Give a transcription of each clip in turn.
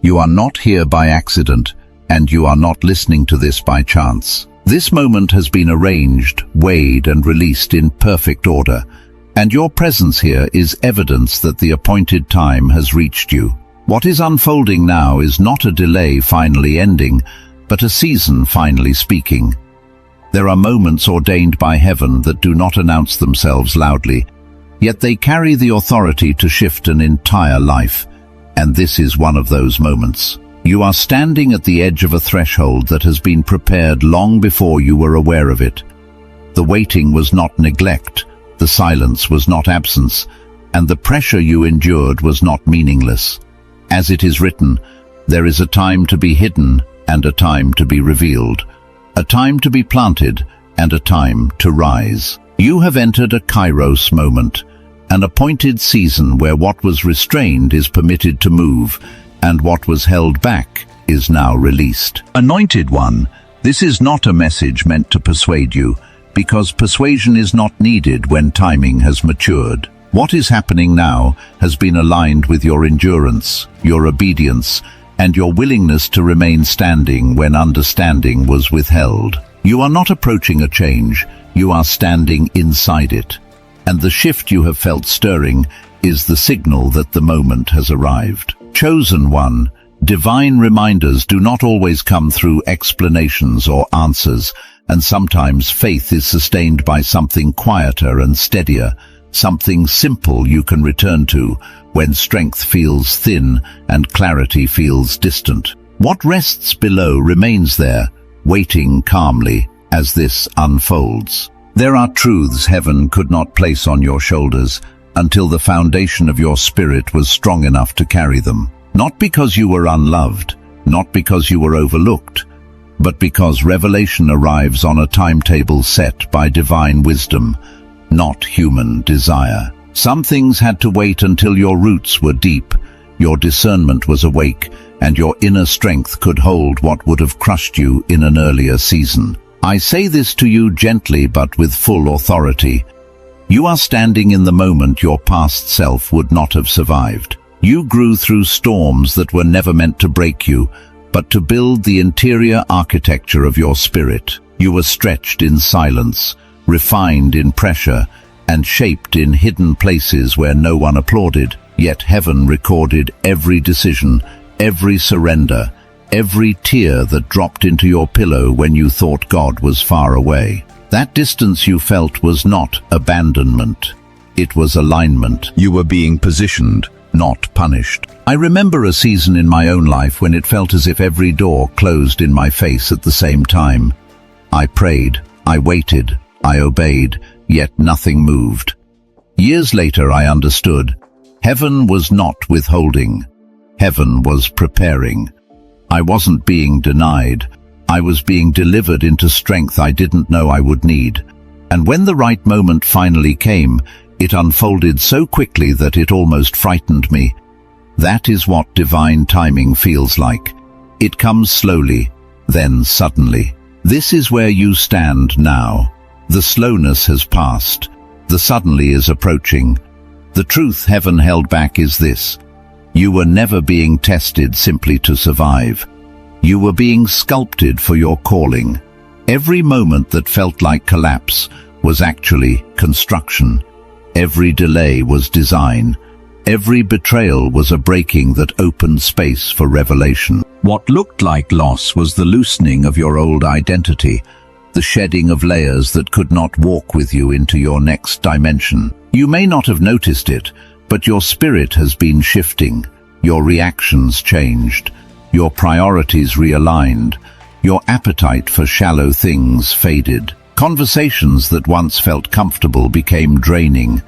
You are not here by accident, and you are not listening to this by chance. This moment has been arranged, weighed, and released in perfect order, and your presence here is evidence that the appointed time has reached you. What is unfolding now is not a delay finally ending, but a season finally speaking. There are moments ordained by heaven that do not announce themselves loudly, yet they carry the authority to shift an entire life, and this is one of those moments. You are standing at the edge of a threshold that has been prepared long before you were aware of it. The waiting was not neglect, the silence was not absence, and the pressure you endured was not meaningless. As it is written, there is a time to be hidden and a time to be revealed, a time to be planted and a time to rise. You have entered a kairos moment, an appointed season where what was restrained is permitted to move, and what was held back is now released. Anointed one, this is not a message meant to persuade you, because persuasion is not needed when timing has matured. What is happening now has been aligned with your endurance, your obedience, and your willingness to remain standing when understanding was withheld. You are not approaching a change, you are standing inside it. And the shift you have felt stirring is the signal that the moment has arrived. Chosen one, divine reminders do not always come through explanations or answers, and sometimes faith is sustained by something quieter and steadier, something simple you can return to when strength feels thin and clarity feels distant. What rests below remains there, waiting calmly as this unfolds. There are truths heaven could not place on your shoulders until the foundation of your spirit was strong enough to carry them. Not because you were unloved, not because you were overlooked, but because revelation arrives on a timetable set by divine wisdom, not human desire. Some things had to wait until your roots were deep, your discernment was awake, and your inner strength could hold what would have crushed you in an earlier season. I say this to you gently but with full authority. You are standing in the moment your past self would not have survived. You grew through storms that were never meant to break you, but to build the interior architecture of your spirit. You were stretched in silence, refined in pressure, and shaped in hidden places where no one applauded. Yet heaven recorded every decision, every surrender, every tear that dropped into your pillow when you thought God was far away. That distance you felt was not abandonment. It was alignment. You were being positioned, not punished. I remember a season in my own life when it felt as if every door closed in my face at the same time. I prayed, I waited, I obeyed, yet nothing moved. Years later I understood. Heaven was not withholding. Heaven was preparing. I wasn't being denied. I was being delivered into strength I didn't know I would need. And when the right moment finally came, it unfolded so quickly that it almost frightened me. That is what divine timing feels like. It comes slowly, then suddenly. This is where you stand now. The slowness has passed. The suddenly is approaching. The truth heaven held back is this: you were never being tested simply to survive. You were being sculpted for your calling. Every moment that felt like collapse was actually construction. Every delay was design. Every betrayal was a breaking that opened space for revelation. What looked like loss was the loosening of your old identity, the shedding of layers that could not walk with you into your next dimension. You may not have noticed it, but your spirit has been shifting. Your reactions changed. Your priorities realigned. Your appetite for shallow things faded. Conversations that once felt comfortable became draining.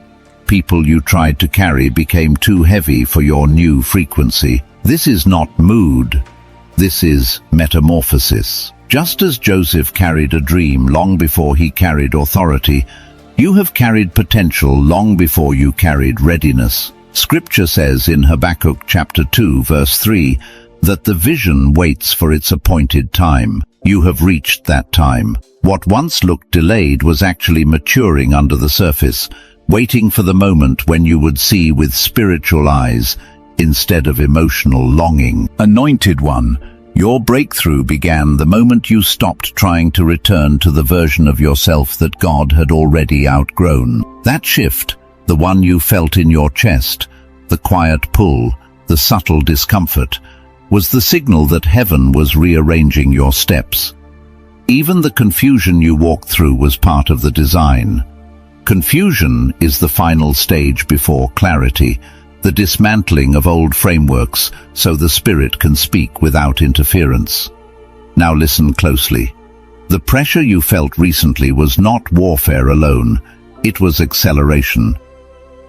People you tried to carry became too heavy for your new frequency. This is not mood. This is metamorphosis. Just as Joseph carried a dream long before he carried authority, you have carried potential long before you carried readiness. Scripture says in Habakkuk chapter 2 verse 3 that the vision waits for its appointed time. You have reached that time. What once looked delayed was actually maturing under the surface, waiting for the moment when you would see with spiritual eyes, instead of emotional longing. Anointed one, your breakthrough began the moment you stopped trying to return to the version of yourself that God had already outgrown. That shift, the one you felt in your chest, the quiet pull, the subtle discomfort, was the signal that heaven was rearranging your steps. Even the confusion you walked through was part of the design. Confusion is the final stage before clarity, the dismantling of old frameworks so the Spirit can speak without interference. Now listen closely. The pressure you felt recently was not warfare alone, it was acceleration.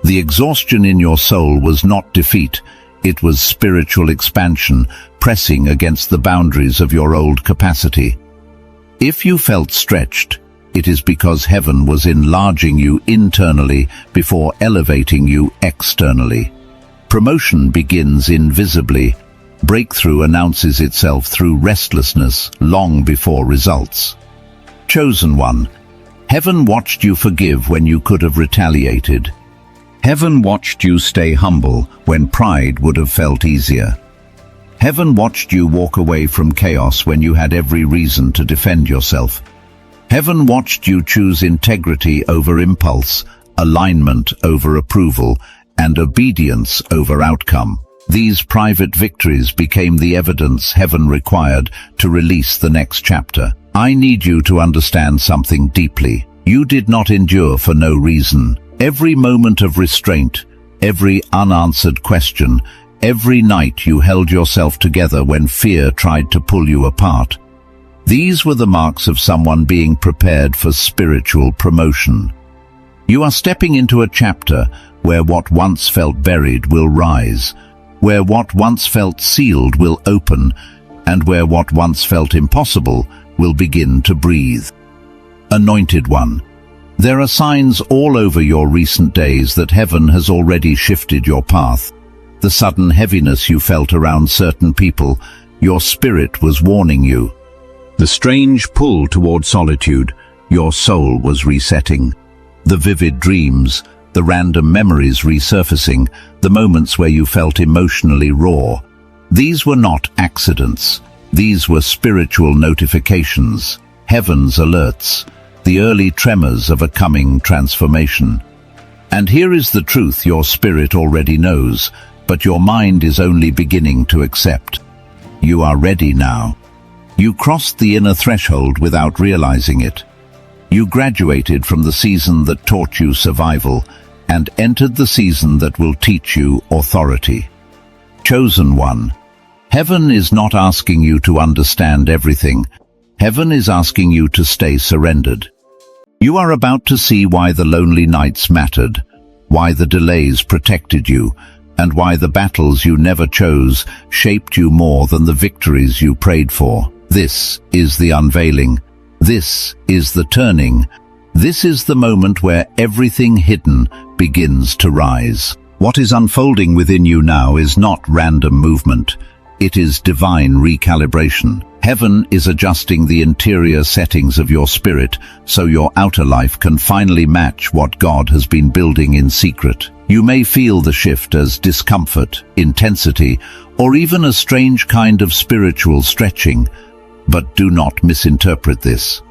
The exhaustion in your soul was not defeat, it was spiritual expansion, pressing against the boundaries of your old capacity. If you felt stretched, it is because heaven was enlarging you internally before elevating you externally. Promotion begins invisibly. Breakthrough announces itself through restlessness long before results. Chosen one, heaven watched you forgive when you could have retaliated. Heaven watched you stay humble when pride would have felt easier. Heaven watched you walk away from chaos when you had every reason to defend yourself. Heaven watched you choose integrity over impulse, alignment over approval, and obedience over outcome. These private victories became the evidence heaven required to release the next chapter. I need you to understand something deeply. You did not endure for no reason. Every moment of restraint, every unanswered question, every night you held yourself together when fear tried to pull you apart. These were the marks of someone being prepared for spiritual promotion. You are stepping into a chapter where what once felt buried will rise, where what once felt sealed will open, and where what once felt impossible will begin to breathe. Anointed one, there are signs all over your recent days that heaven has already shifted your path. The sudden heaviness you felt around certain people, your spirit was warning you. The strange pull toward solitude, your soul was resetting. The vivid dreams, the random memories resurfacing, the moments where you felt emotionally raw. These were not accidents. These were spiritual notifications, heaven's alerts, the early tremors of a coming transformation. And here is the truth your spirit already knows, but your mind is only beginning to accept. You are ready now. You crossed the inner threshold without realizing it. You graduated from the season that taught you survival and entered the season that will teach you authority. Chosen one, heaven is not asking you to understand everything. Heaven is asking you to stay surrendered. You are about to see why the lonely nights mattered, why the delays protected you, and why the battles you never chose shaped you more than the victories you prayed for. This is the unveiling. This is the turning. This is the moment where everything hidden begins to rise. What is unfolding within you now is not random movement. It is divine recalibration. Heaven is adjusting the interior settings of your spirit so your outer life can finally match what God has been building in secret. You may feel the shift as discomfort, intensity, or even a strange kind of spiritual stretching, but do not misinterpret this.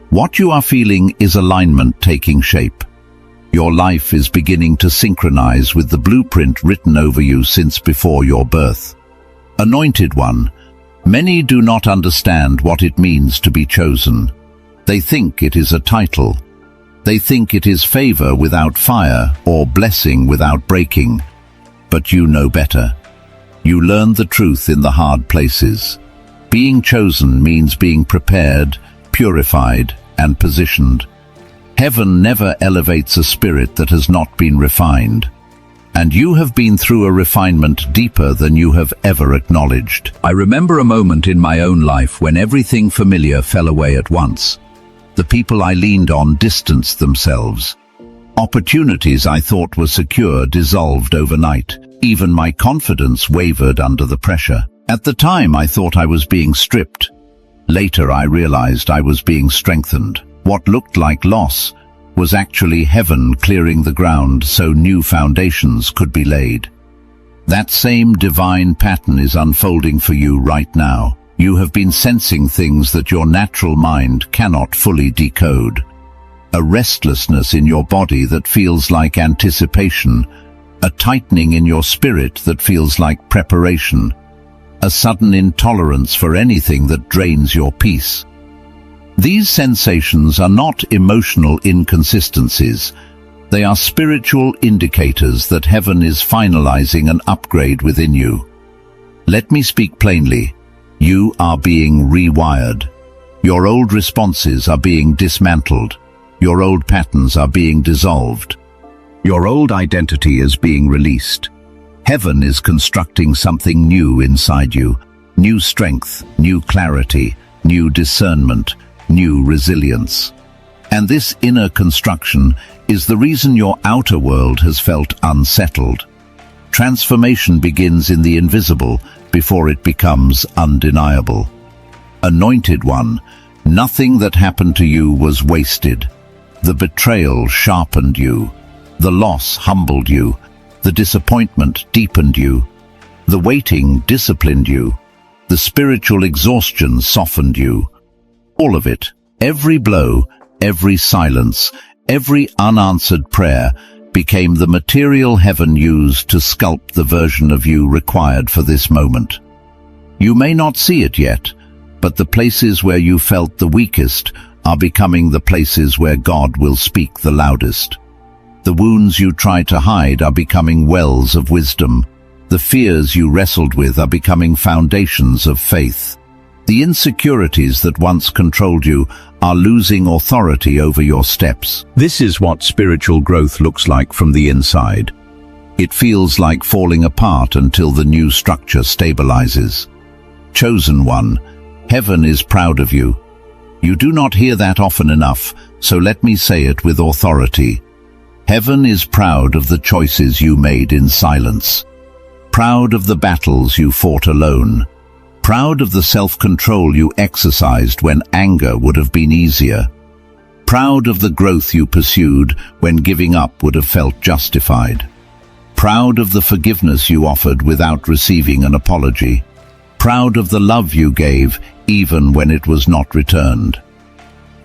What you are feeling is alignment taking shape. Your life is beginning to synchronize with the blueprint written over you since before your birth. Anointed one, many do not understand what it means to be chosen. They think it is a title. They think it is favor without fire or blessing without breaking. But you know better. You learn the truth in the hard places. Being chosen means being prepared, purified, and positioned. Heaven never elevates a spirit that has not been refined. And you have been through a refinement deeper than you have ever acknowledged. I remember a moment in my own life when everything familiar fell away at once. The people I leaned on distanced themselves. Opportunities I thought were secure dissolved overnight. Even my confidence wavered under the pressure. At the time, I thought I was being stripped. Later, I realized I was being strengthened. What looked like loss was actually heaven clearing the ground so new foundations could be laid. That same divine pattern is unfolding for you right now. You have been sensing things that your natural mind cannot fully decode. A restlessness in your body that feels like anticipation, a tightening in your spirit that feels like preparation, a sudden intolerance for anything that drains your peace. These sensations are not emotional inconsistencies. They are spiritual indicators that heaven is finalizing an upgrade within you. Let me speak plainly. You are being rewired. Your old responses are being dismantled. Your old patterns are being dissolved. Your old identity is being released. Heaven is constructing something new inside you. New strength, new clarity, new discernment, new resilience. And this inner construction is the reason your outer world has felt unsettled. Transformation begins in the invisible before it becomes undeniable. Anointed one, nothing that happened to you was wasted. The betrayal sharpened you. The loss humbled you. The disappointment deepened you. The waiting disciplined you. The spiritual exhaustion softened you. All of it, every blow, every silence, every unanswered prayer became the material heaven used to sculpt the version of you required for this moment. You may not see it yet, but the places where you felt the weakest are becoming the places where God will speak the loudest. The wounds you tried to hide are becoming wells of wisdom. The fears you wrestled with are becoming foundations of faith. The insecurities that once controlled you are losing authority over your steps. This is what spiritual growth looks like from the inside. It feels like falling apart until the new structure stabilizes. Chosen one, heaven is proud of you. You do not hear that often enough, so let me say it with authority. Heaven is proud of the choices you made in silence. Proud of the battles you fought alone. Proud of the self-control you exercised when anger would have been easier. Proud of the growth you pursued when giving up would have felt justified. Proud of the forgiveness you offered without receiving an apology. Proud of the love you gave even when it was not returned.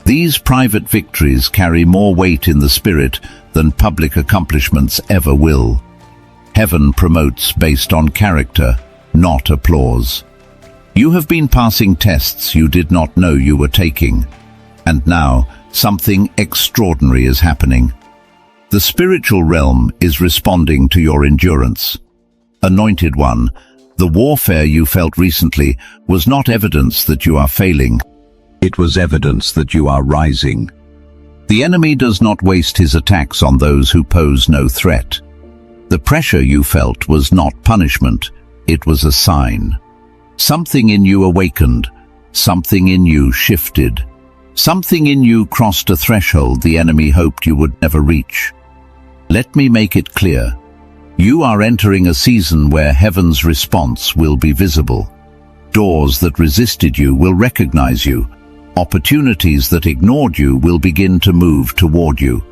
These private victories carry more weight in the spirit than public accomplishments ever will. Heaven promotes based on character, not applause. You have been passing tests you did not know you were taking, and now something extraordinary is happening. The spiritual realm is responding to your endurance. Anointed one, the warfare you felt recently was not evidence that you are failing. It was evidence that you are rising. The enemy does not waste his attacks on those who pose no threat. The pressure you felt was not punishment, it was a sign. Something in you awakened, something in you shifted, something in you crossed a threshold the enemy hoped you would never reach. Let me make it clear. You are entering a season where heaven's response will be visible. Doors that resisted you will recognize you. Opportunities that ignored you will begin to move toward you.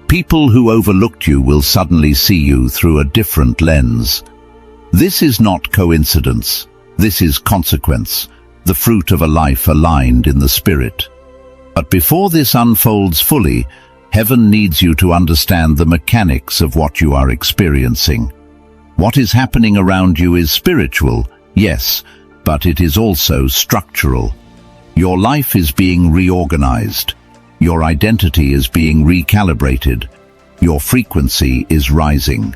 People who overlooked you will suddenly see you through a different lens. This is not coincidence. This is consequence, the fruit of a life aligned in the spirit. But before this unfolds fully, heaven needs you to understand the mechanics of what you are experiencing. What is happening around you is spiritual, yes, but it is also structural. Your life is being reorganized. Your identity is being recalibrated. Your frequency is rising.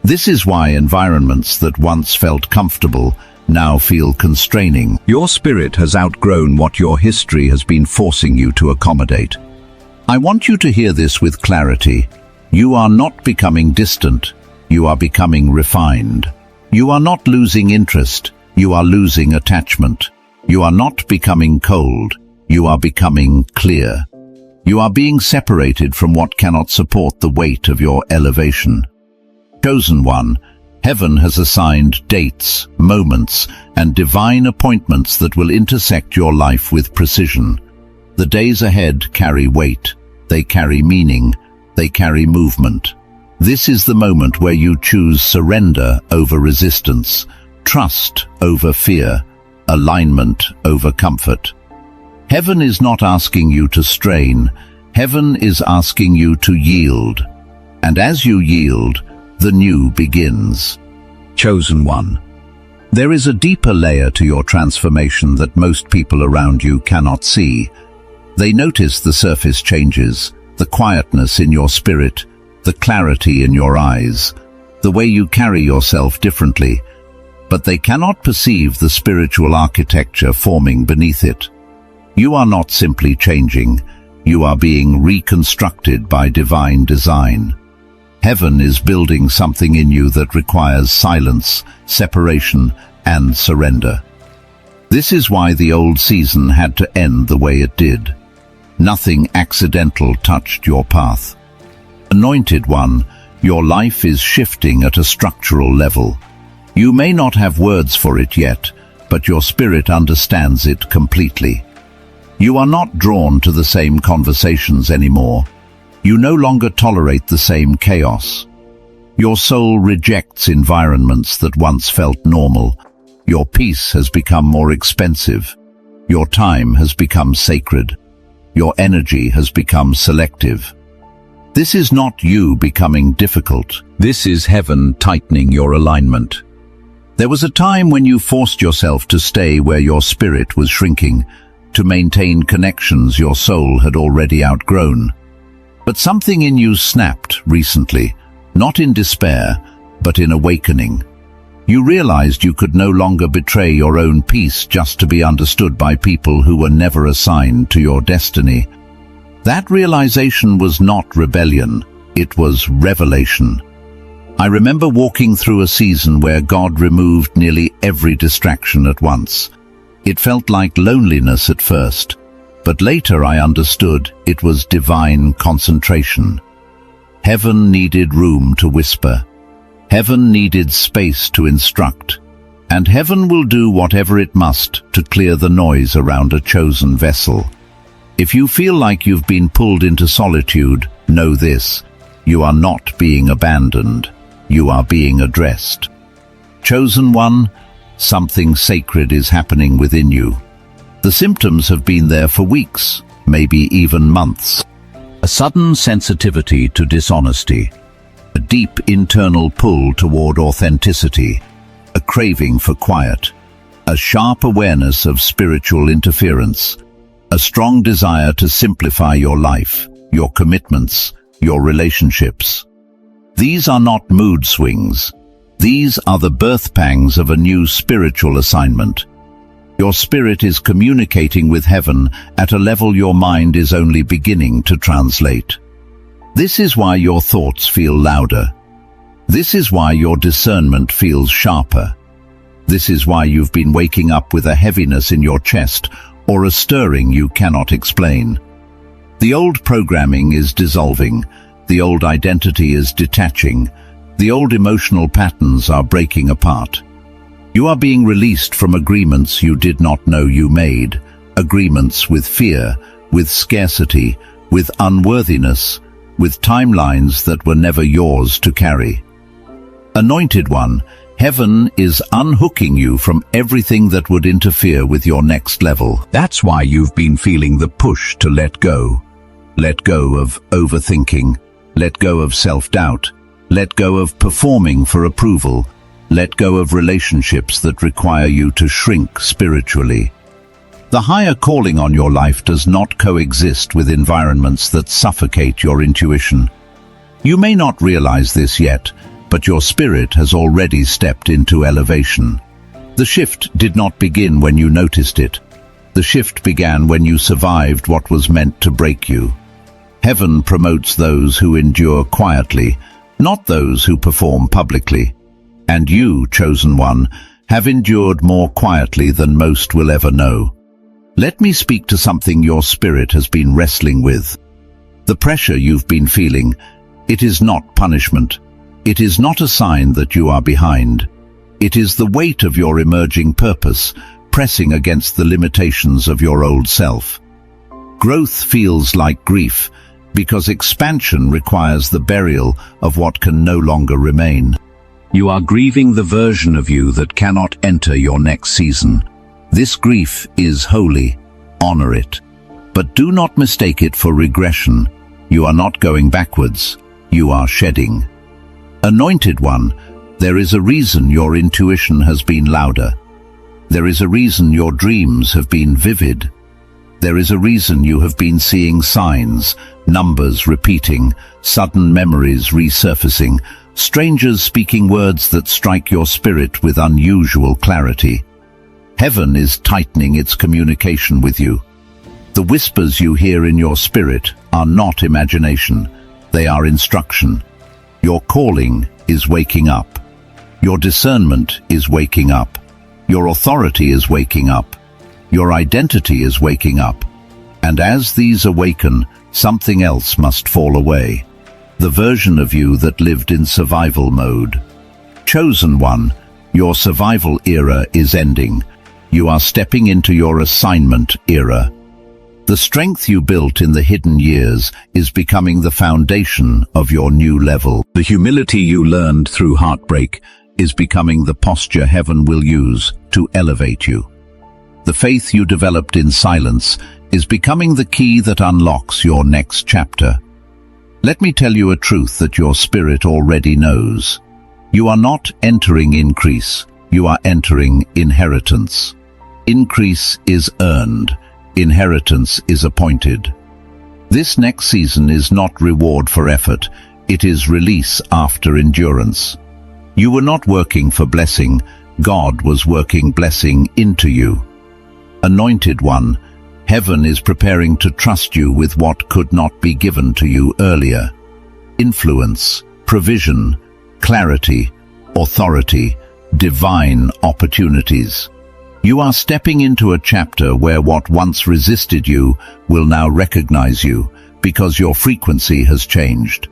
This is why environments that once felt comfortable now feel constraining. Your spirit has outgrown what your history has been forcing you to accommodate. I want you to hear this with clarity. You are not becoming distant. You are becoming refined. You are not losing interest. You are losing attachment. You are not becoming cold. You are becoming clear. You are being separated from what cannot support the weight of your elevation. Chosen one, heaven has assigned dates, moments, and divine appointments that will intersect your life with precision. The days ahead carry weight. They carry meaning. They carry movement. This is the moment where you choose surrender over resistance, trust over fear, alignment over comfort. Heaven is not asking you to strain, heaven is asking you to yield. And as you yield, the new begins. Chosen one. There is a deeper layer to your transformation that most people around you cannot see. They notice the surface changes, the quietness in your spirit, the clarity in your eyes, the way you carry yourself differently, but they cannot perceive the spiritual architecture forming beneath it. You are not simply changing, you are being reconstructed by divine design. Heaven is building something in you that requires silence, separation, and surrender. This is why the old season had to end the way it did. Nothing accidental touched your path. Anointed one, your life is shifting at a structural level. You may not have words for it yet, but your spirit understands it completely. You are not drawn to the same conversations anymore. You no longer tolerate the same chaos. Your soul rejects environments that once felt normal. Your peace has become more expensive. Your time has become sacred. Your energy has become selective. This is not you becoming difficult. This is heaven tightening your alignment. There was a time when you forced yourself to stay where your spirit was shrinking, to maintain connections your soul had already outgrown. But something in you snapped recently, not in despair, but in awakening. You realized you could no longer betray your own peace just to be understood by people who were never assigned to your destiny. That realization was not rebellion, it was revelation. I remember walking through a season where God removed nearly every distraction at once. It felt like loneliness at first, but later I understood it was divine concentration. Heaven needed room to whisper. Heaven needed space to instruct. And heaven will do whatever it must to clear the noise around a chosen vessel. If you feel like you've been pulled into solitude, know this: you are not being abandoned. You are being addressed. Chosen one, something sacred is happening within you. The symptoms have been there for weeks, maybe even months. A sudden sensitivity to dishonesty, a deep internal pull toward authenticity, a craving for quiet, a sharp awareness of spiritual interference, a strong desire to simplify your life, your commitments, your relationships. These are not mood swings. These are the birth pangs of a new spiritual assignment. Your spirit is communicating with heaven at a level your mind is only beginning to translate. This is why your thoughts feel louder. This is why your discernment feels sharper. This is why you've been waking up with a heaviness in your chest or a stirring you cannot explain. The old programming is dissolving. The old identity is detaching. The old emotional patterns are breaking apart. You are being released from agreements you did not know you made, agreements with fear, with scarcity, with unworthiness, with timelines that were never yours to carry. Anointed one, heaven is unhooking you from everything that would interfere with your next level. That's why you've been feeling the push to let go. Let go of overthinking. Let go of self-doubt. Let go of performing for approval. Let go of relationships that require you to shrink spiritually. The higher calling on your life does not coexist with environments that suffocate your intuition. You may not realize this yet, but your spirit has already stepped into elevation. The shift did not begin when you noticed it. The shift began when you survived what was meant to break you. Heaven promotes those who endure quietly, not those who perform publicly. And you, chosen one, have endured more quietly than most will ever know. Let me speak to something your spirit has been wrestling with. The pressure you've been feeling, it is not punishment. It is not a sign that you are behind. It is the weight of your emerging purpose, pressing against the limitations of your old self. Growth feels like grief, because expansion requires the burial of what can no longer remain. You are grieving the version of you that cannot enter your next season. This grief is holy. Honor it. But do not mistake it for regression. You are not going backwards. You are shedding. Anointed one, there is a reason your intuition has been louder. There is a reason your dreams have been vivid. There is a reason you have been seeing signs, numbers repeating, sudden memories resurfacing, strangers speaking words that strike your spirit with unusual clarity. Heaven is tightening its communication with you. The whispers you hear in your spirit are not imagination, they are instruction. Your calling is waking up. Your discernment is waking up. Your authority is waking up. Your identity is waking up. And as these awaken, something else must fall away. The version of you that lived in survival mode. Chosen one, your survival era is ending. You are stepping into your assignment era. The strength you built in the hidden years is becoming the foundation of your new level. The humility you learned through heartbreak is becoming the posture heaven will use to elevate you. The faith you developed in silence is becoming the key that unlocks your next chapter. Let me tell you a truth that your spirit already knows. You are not entering increase, you are entering inheritance. Increase is earned. Inheritance is appointed. This next season is not reward for effort, it is release after endurance. You were not working for blessing, God was working blessing into you. Anointed one, heaven is preparing to trust you with what could not be given to you earlier. Influence, provision, clarity, authority, divine opportunities. You are stepping into a chapter where what once resisted you will now recognize you, because your frequency has changed.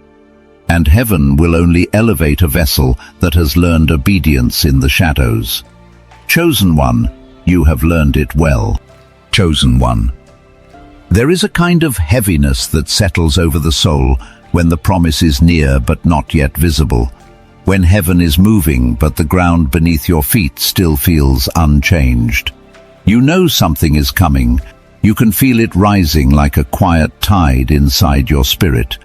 And heaven will only elevate a vessel that has learned obedience in the shadows. Chosen one, you have learned it well. Chosen one. There is a kind of heaviness that settles over the soul when the promise is near but not yet visible. When heaven is moving, but the ground beneath your feet still feels unchanged. You know something is coming. You can feel it rising like a quiet tide inside your spirit.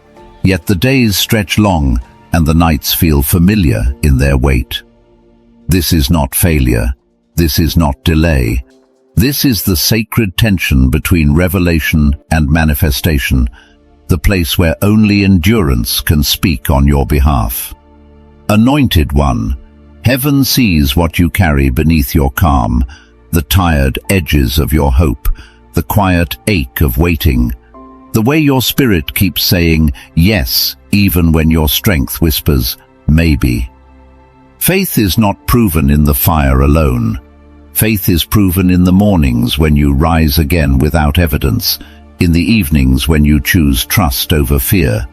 Yet the days stretch long, and the nights feel familiar in their weight. This is not failure. This is not delay. This is the sacred tension between revelation and manifestation, the place where only endurance can speak on your behalf. Anointed one, heaven sees what you carry beneath your calm, the tired edges of your hope, the quiet ache of waiting, the way your spirit keeps saying yes, even when your strength whispers maybe. Faith is not proven in the fire alone. Faith is proven in the mornings when you rise again without evidence, in the evenings when you choose trust over fear.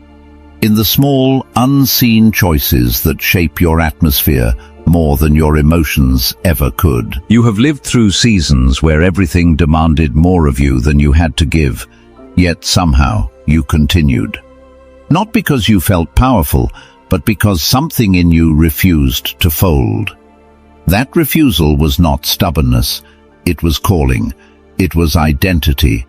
In the small, unseen choices that shape your atmosphere more than your emotions ever could. You have lived through seasons where everything demanded more of you than you had to give, yet somehow you continued. Not because you felt powerful, but because something in you refused to fold. That refusal was not stubbornness, it was calling, it was identity.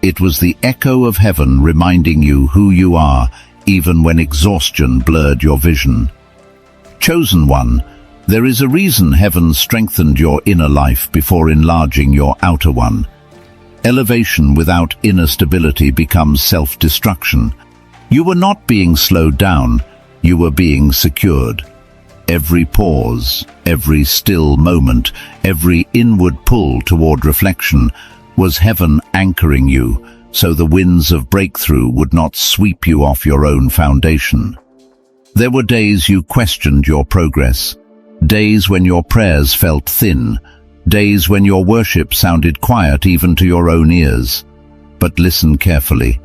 It was the echo of heaven reminding you who you are, even when exhaustion blurred your vision. Chosen one, there is a reason heaven strengthened your inner life before enlarging your outer one. Elevation without inner stability becomes self-destruction. You were not being slowed down, you were being secured. Every pause, every still moment, every inward pull toward reflection was heaven anchoring you, so the winds of breakthrough would not sweep you off your own foundation. There were days you questioned your progress, days when your prayers felt thin, days when your worship sounded quiet even to your own ears. But listen carefully.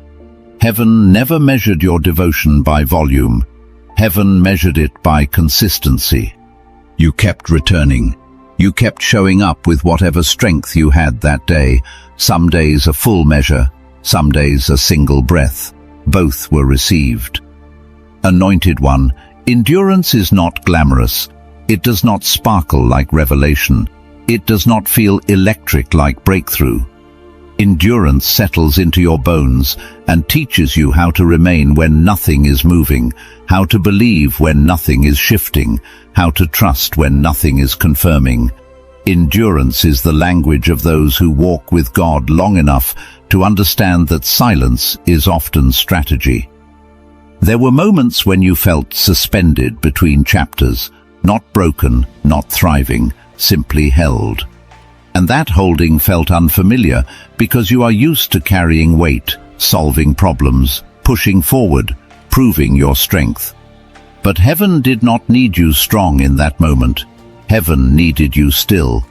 Heaven never measured your devotion by volume. Heaven measured it by consistency. You kept returning. You kept showing up with whatever strength you had that day, some days a full measure, some days a single breath. both were received. Anointed One, endurance is not glamorous. It does not sparkle like revelation. It does not feel electric like breakthrough. Endurance settles into your bones and teaches you how to remain when nothing is moving, how to believe when nothing is shifting, how to trust when nothing is confirming. Endurance is the language of those who walk with God long enough to understand that silence is often strategy. There were moments when you felt suspended between chapters, not broken, not thriving, simply held. And that holding felt unfamiliar because you are used to carrying weight, solving problems, pushing forward, proving your strength. But heaven did not need you strong in that moment. Heaven needed you still.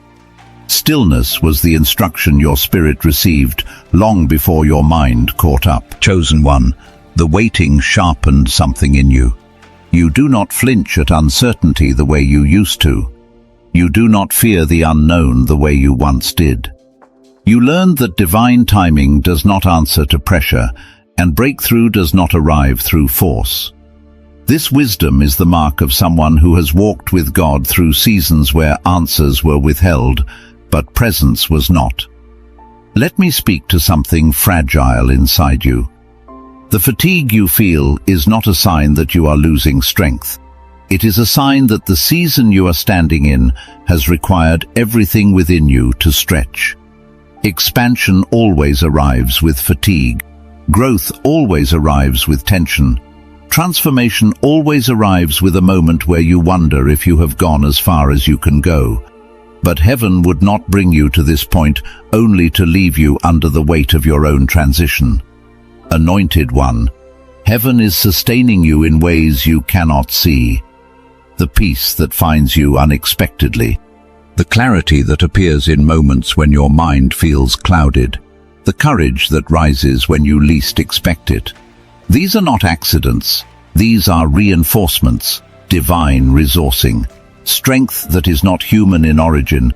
Stillness was the instruction your spirit received long before your mind caught up. Chosen One, the waiting sharpened something in you. You do not flinch at uncertainty the way you used to. You do not fear the unknown the way you once did. You learned that divine timing does not answer to pressure, and breakthrough does not arrive through force. This wisdom is the mark of someone who has walked with God through seasons where answers were withheld, but presence was not. Let me speak to something fragile inside you. The fatigue you feel is not a sign that you are losing strength. It is a sign that the season you are standing in has required everything within you to stretch. Expansion always arrives with fatigue. Growth always arrives with tension. Transformation always arrives with a moment where you wonder if you have gone as far as you can go. But heaven would not bring you to this point only to leave you under the weight of your own transition. Anointed One, heaven is sustaining you in ways you cannot see. The peace that finds you unexpectedly, the clarity that appears in moments when your mind feels clouded, the courage that rises when you least expect it. These are not accidents. These are reinforcements, divine resourcing, strength that is not human in origin,